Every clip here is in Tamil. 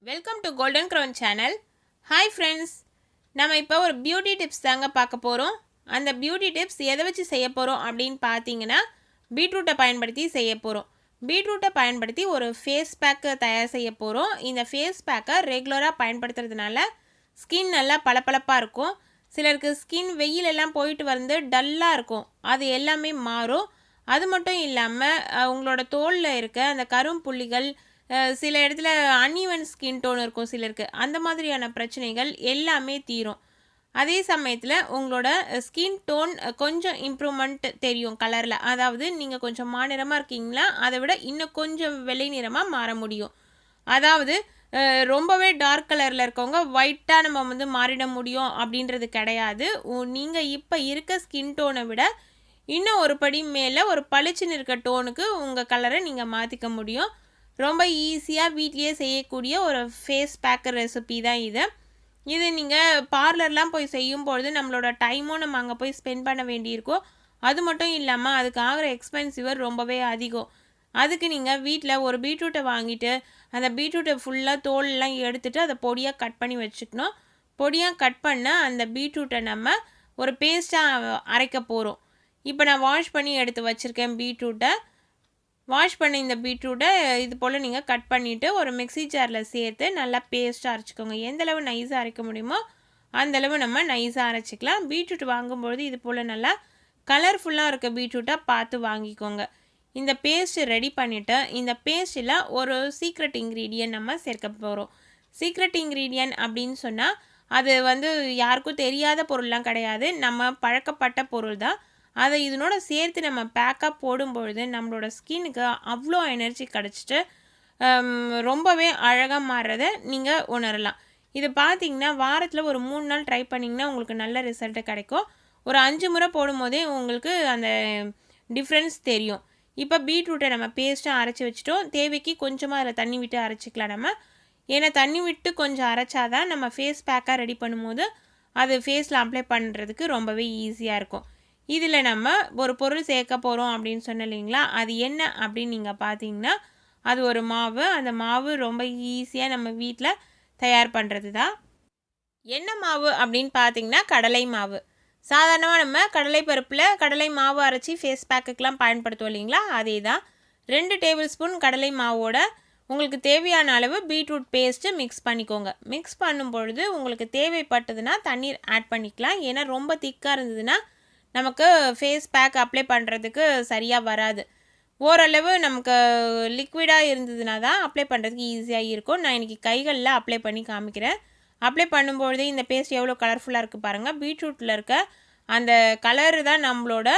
Welcome to golden crown channel. Hi friends, நம்ம இப்போ ஒரு பியூட்டி டிப்ஸ் தாங்க பார்க்க போகிறோம். அந்த பியூட்டி டிப்ஸ் எதை வச்சு செய்ய போகிறோம் அப்படின்னு பார்த்தீங்கன்னா, பீட்ரூட்டை பயன்படுத்தி செய்ய போகிறோம். பீட்ரூட்டை பயன்படுத்தி ஒரு ஃபேஸ் பேக்கு தயார் செய்ய போகிறோம். இந்த ஃபேஸ் பேக்கை ரெகுலராக பயன்படுத்துறதுனால ஸ்கின் நல்லா பளபளப்பாக இருக்கும். சிலருக்கு ஸ்கின் வெயிலெல்லாம் போயிட்டு வந்து டல்லாக இருக்கும், அது எல்லாமே மாறும். அது மட்டும் இல்லாமல் உங்களோட தோலில் இருக்க அந்த கரும்புள்ளிகள், சில இடத்துல அன்ஈவன் ஸ்கின் டோன் இருக்கும் சிலருக்கு, அந்த மாதிரியான பிரச்சனைகள் எல்லாமே தீரும். அதே சமயத்தில் உங்களோட ஸ்கின் டோன் கொஞ்சம் இம்ப்ரூவ்மெண்ட் தெரியும் கலரில். அதாவது நீங்கள் கொஞ்சம் மாநிறமாக இருக்கீங்களா, அதை விட இன்னும் கொஞ்சம் வெள்ளை நிறமாக மாற முடியும். அதாவது ரொம்பவே டார்க் கலரில் இருக்கவங்க ஒயிட்டாக நம்ம மாறிட முடியும் அப்படின்றது கிடையாது. நீங்கள் இப்போ இருக்க ஸ்கின் டோனை விட இன்னும் ஒரு படி மேலே ஒரு பளிச்சுன்னு இருக்க டோனுக்கு உங்கள் கலரை நீங்கள் மாற்றிக்க முடியும். ரொம்ப ஈஸியாக வீட்லேயே செய்யக்கூடிய ஒரு ஃபேஸ் பேக்கர் ரெசிபி தான் இது. இது நீங்கள் பார்லர்லாம் போய் செய்யும்பொழுது நம்மளோட டைமும் நம்ம அங்கே போய் ஸ்பெண்ட் பண்ண வேண்டியிருக்கும். அது மட்டும் இல்லாமல் அதுக்கு ஆகிற எக்ஸ்பென்சிவர் ரொம்பவே அதிகம். அதுக்கு நீங்கள் வீட்டில் ஒரு பீட்ரூட்டை வாங்கிட்டு அந்த பீட்ரூட்டை ஃபுல்லாக தோலெலாம் எடுத்துகிட்டு அதை பொடியாக கட் பண்ணி வச்சுக்கணும். பொடியாக கட் பண்ண அந்த பீட்ரூட்டை நம்ம ஒரு பேஸ்ட்டாக அரைக்க போகிறோம். இப்போ நான் வாஷ் பண்ணி எடுத்து வச்சுருக்கேன் பீட்ரூட்டை. வாஷ் பண்ணி இந்த பீட்ரூட்டை இது போல் நீங்கள் கட் பண்ணிவிட்டு ஒரு மிக்ஸி ஜாரில் சேர்த்து நல்லா பேஸ்ட்டாக அரைச்சிக்கோங்க. எந்தளவு நைஸாக அரைக்க முடியுமோ அந்தளவு நம்ம நைஸாக அரைச்சிக்கலாம். பீட்ரூட் வாங்கும்பொழுது இது போல் நல்லா கலர்ஃபுல்லாக இருக்க பீட்ரூட்டாக பார்த்து வாங்கிக்கோங்க. இந்த பேஸ்ட்டு ரெடி பண்ணிவிட்டு இந்த பேஸ்ட்டில் ஒரு சீக்ரெட் இன்க்ரீடியன்ட் நம்ம சேர்க்க போகிறோம். சீக்ரெட் இன்க்ரீடியன்ட் அப்படின்னு சொன்னால் அது யாருக்கும் தெரியாத பொருள்லாம் கிடையாது, நம்ம பழக்கப்பட்ட பொருள் தான். அதை இதனோட சேர்த்து நம்ம பேக்காக போடும்பொழுது நம்மளோட ஸ்கின்னுக்கு அவ்வளோ எனர்ஜி கிடச்சிட்டு ரொம்பவே அழகாக மாறுறதை நீங்கள் உணரலாம். இது பார்த்திங்கன்னா வாரத்தில் ஒரு 3 நாள் ட்ரை பண்ணிங்கன்னா உங்களுக்கு நல்ல ரிசல்ட்டு கிடைக்கும். ஒரு 5 முறை போடும்போதே உங்களுக்கு அந்த டிஃப்ரென்ஸ் தெரியும். இப்போ பீட்ரூட்டை நம்ம பேஸ்ட்டாக அரைச்சி வச்சுட்டோம். தேவைக்கு கொஞ்சமாக அதில் தண்ணி விட்டு அரைச்சிக்கலாம் நம்ம. ஏன்னா தண்ணி விட்டு கொஞ்சம் அரைச்சாதான் நம்ம ஃபேஸ் பேக்காக ரெடி பண்ணும்போது அது ஃபேஸில் அப்ளை பண்ணுறதுக்கு ரொம்பவே ஈஸியாக இருக்கும். இதில் நம்ம ஒரு பொருள் சேர்க்க போகிறோம் அப்படின்னு சொன்ன இல்லைங்களா, அது என்ன அப்படின்னு நீங்கள் பார்த்தீங்கன்னா அது ஒரு மாவு. அந்த மாவு ரொம்ப ஈஸியாக நம்ம வீட்டில் தயார் பண்ணுறது தான். என்ன மாவு அப்படின்னு பார்த்தீங்கன்னா கடலை மாவு. சாதாரணமாக நம்ம கடலை பருப்பில் கடலை மாவு அரைச்சி ஃபேஸ் பேக்குக்கெலாம் பயன்படுத்துவோம் இல்லைங்களா, அதே தான். 2 டேபிள் ஸ்பூன் கடலை மாவோட உங்களுக்கு தேவையான அளவு பீட்ரூட் பேஸ்ட்டு மிக்ஸ் பண்ணிக்கோங்க. மிக்ஸ் பண்ணும் பொழுது உங்களுக்கு தேவைப்பட்டதுன்னா தண்ணீர் ஆட் பண்ணிக்கலாம். ஏன்னா ரொம்ப திக்காக இருந்ததுன்னா நமக்கு ஃபேஸ் பேக் அப்ளை பண்ணுறதுக்கு சரியாக வராது. ஓரளவு நமக்கு லிக்விடாக இருந்ததுனா தான் அப்ளை பண்ணுறதுக்கு ஈஸியாக இருக்கும். நான் இன்றைக்கி கைகளில் அப்ளை பண்ணி காமிக்கிறேன். அப்ளை பண்ணும்பொழுதே இந்த பேஸ்ட் எவ்வளோ கலர்ஃபுல்லாக இருக்குது பாருங்கள். பீட்ரூட்டில் இருக்க அந்த கலரு தான் நம்மளோட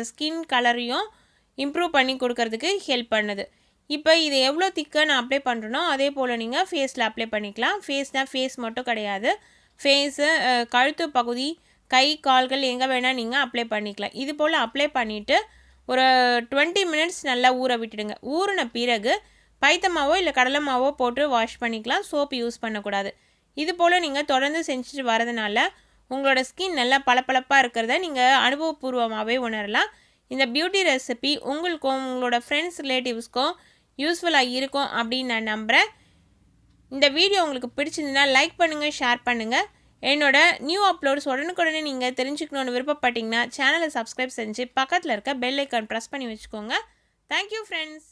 ஸ்கின் கலரையும் இம்ப்ரூவ் பண்ணி கொடுக்கறதுக்கு ஹெல்ப் பண்ணுது. இப்போ இது எவ்வளோ திக்காக நான் அப்ளை பண்ணுறனோ அதே போல் நீங்கள் ஃபேஸில் அப்ளை பண்ணிக்கலாம். ஃபேஸ் மட்டும் கிடையாது, ஃபேஸு, கழுத்து பகுதி, கை, கால்கள் எங்கே வேணால் நீங்கள் அப்ளை பண்ணிக்கலாம். இது போல் அப்ளை பண்ணிவிட்டு ஒரு 20 மினிட்ஸ் நல்லா ஊற விட்டுடுங்க. ஊறின பிறகு பைத்தமாவோ இல்லை கடலை மாவோ போட்டு வாஷ் பண்ணிக்கலாம். சோப்பு யூஸ் பண்ணக்கூடாது. இது போல் நீங்கள் தொடர்ந்து செஞ்சுட்டு வரதுனால உங்களோட ஸ்கின் நல்லா பளபளப்பாக இருக்கிறத நீங்கள் அனுபவபூர்வமாகவே உணரலாம். இந்த பியூட்டி ரெசிபி உங்களுக்கும் உங்களோட ஃப்ரெண்ட்ஸ் ரிலேட்டிவ்ஸ்க்கும் யூஸ்ஃபுல்லாக இருக்கும் அப்படின்னு நான் நம்புகிறேன். இந்த வீடியோ உங்களுக்கு பிடிச்சிருந்துன்னா லைக் பண்ணுங்கள், ஷேர் பண்ணுங்கள். என்னோட நியூ அப்லோட்ஸ் உடனுக்குடனே நீங்கள் தெரிஞ்சுக்கணுன்னு விருப்பப்பட்டீங்கன்னா சேனலை சப்ஸ்கிரைப் செஞ்சு பக்கத்தில் இருக்க பெல் ஐக்கான் ப்ரெஸ் பண்ணி வச்சுக்கோங்க. Thank you friends.